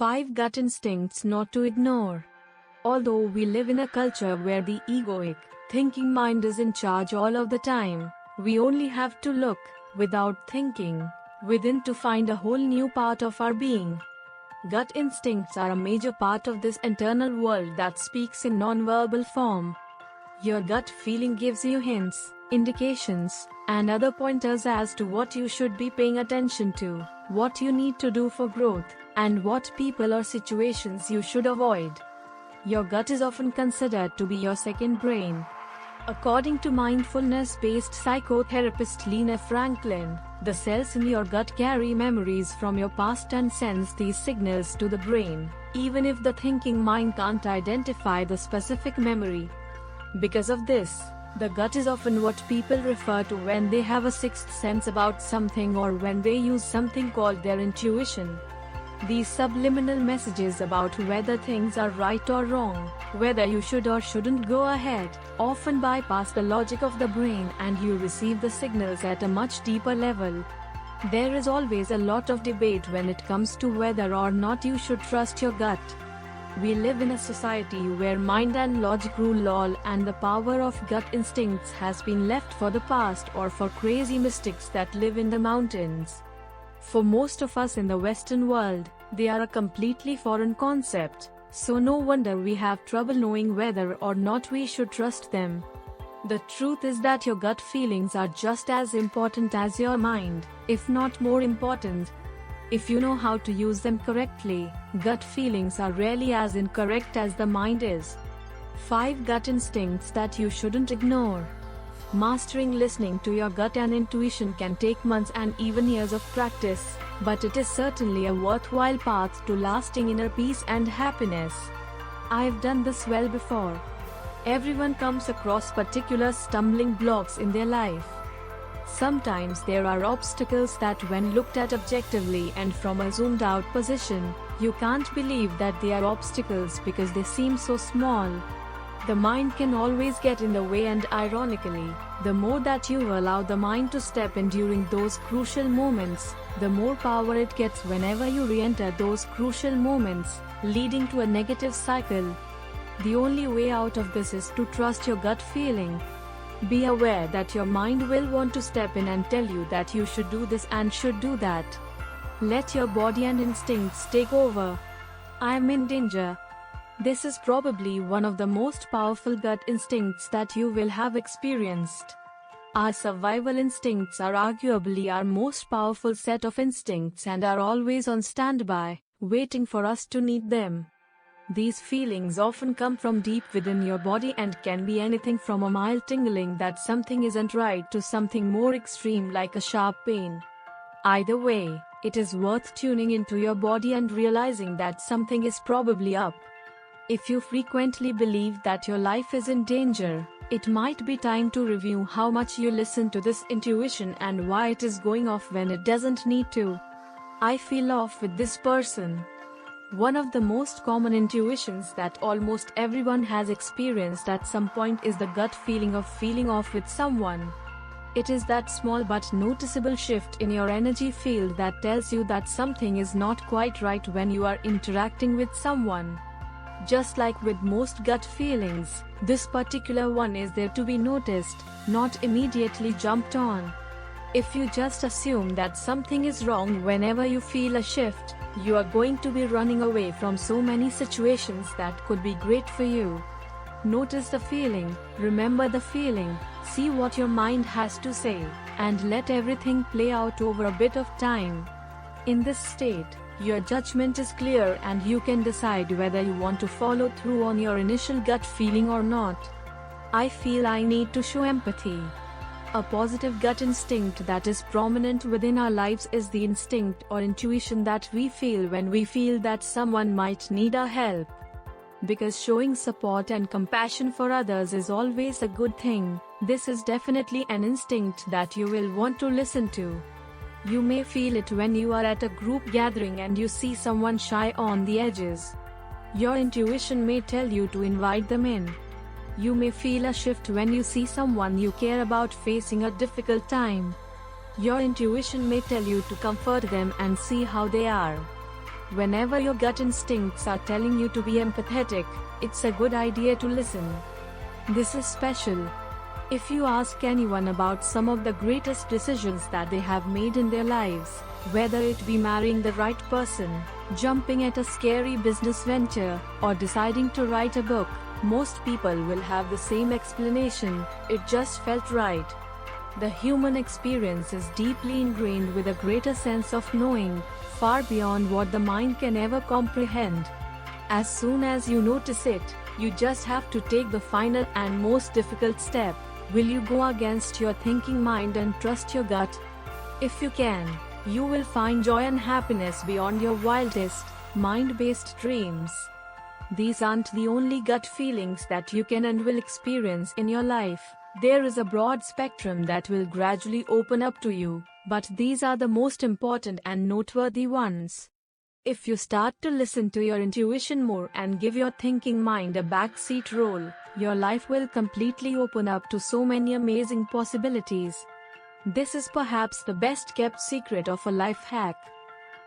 5 gut instincts not to ignore. Although we live in a culture where the egoic, thinking mind is in charge all of the time, we only have to look, without thinking, within to find a whole new part of our being. Gut instincts are a major part of this internal world that speaks in non-verbal form. Your gut feeling gives you hints, indications, and other pointers as to what you should be paying attention to, what you need to do for growth, and what people or situations you should avoid. Your gut is often considered to be your second brain. According to mindfulness-based psychotherapist Lena Franklin, the cells in your gut carry memories from your past and sends these signals to the brain, even if the thinking mind can't identify the specific memory. Because of this, the gut is often what people refer to when they have a sixth sense about something or when they use something called their intuition. These subliminal messages about whether things are right or wrong, whether you should or shouldn't go ahead, often bypass the logic of the brain and you receive the signals at a much deeper level. There is always a lot of debate when it comes to whether or not you should trust your gut. We live in a society where mind and logic rule all, and the power of gut instincts has been left for the past or for crazy mystics that live in the mountains. For most of us in the Western world, they are a completely foreign concept, so no wonder we have trouble knowing whether or not we should trust them. The truth is that your gut feelings are just as important as your mind, if not more important. If you know how to use them correctly, gut feelings are rarely as incorrect as the mind is. 5 gut instincts that you shouldn't ignore. Mastering listening to your gut and intuition can take months and even years of practice, but it is certainly a worthwhile path to lasting inner peace and happiness. I've done this well before. Everyone comes across particular stumbling blocks in their life. Sometimes there are obstacles that when looked at objectively and from a zoomed out position, you can't believe that they are obstacles because they seem so small. The mind can always get in the way, and ironically, the more that you allow the mind to step in during those crucial moments, the more power it gets whenever you re-enter those crucial moments, leading to a negative cycle. The only way out of this is to trust your gut feeling. Be aware that your mind will want to step in and tell you that you should do this and should do that. Let your body and instincts take over. I am in danger. This is probably one of the most powerful gut instincts that you will have experienced. Our survival instincts are arguably our most powerful set of instincts and are always on standby, waiting for us to need them. These feelings often come from deep within your body and can be anything from a mild tingling that something isn't right to something more extreme like a sharp pain. Either way, it is worth tuning into your body and realizing that something is probably up. If you frequently believe that your life is in danger, it might be time to review how much you listen to this intuition and why it is going off when it doesn't need to. I feel off with this person. One of the most common intuitions that almost everyone has experienced at some point is the gut feeling of feeling off with someone. It is that small but noticeable shift in your energy field that tells you that something is not quite right when you are interacting with someone. Just like with most gut feelings, this particular one is there to be noticed, not immediately jumped on. If you just assume that something is wrong whenever you feel a shift, you are going to be running away from so many situations that could be great for you. Notice the feeling, remember the feeling, see what your mind has to say, and let everything play out over a bit of time. In this state, your judgment is clear and you can decide whether you want to follow through on your initial gut feeling or not. I feel I need to show empathy. A positive gut instinct that is prominent within our lives is the instinct or intuition that we feel when we feel that someone might need our help. Because showing support and compassion for others is always a good thing, this is definitely an instinct that you will want to listen to. You may feel it when you are at a group gathering and you see someone shy on the edges. Your intuition may tell you to invite them in. You may feel a shift when you see someone you care about facing a difficult time. Your intuition may tell you to comfort them and see how they are. Whenever your gut instincts are telling you to be empathetic, it's a good idea to listen. This is special. If you ask anyone about some of the greatest decisions that they have made in their lives, whether it be marrying the right person, jumping at a scary business venture, or deciding to write a book, most people will have the same explanation: it just felt right. The human experience is deeply ingrained with a greater sense of knowing, far beyond what the mind can ever comprehend. As soon as you notice it, you just have to take the final and most difficult step. Will you go against your thinking mind and trust your gut? If you can, you will find joy and happiness beyond your wildest, mind-based dreams. These aren't the only gut feelings that you can and will experience in your life. There is a broad spectrum that will gradually open up to you, but these are the most important and noteworthy ones. If you start to listen to your intuition more and give your thinking mind a backseat role, your life will completely open up to so many amazing possibilities. This is perhaps the best kept secret of a life hack.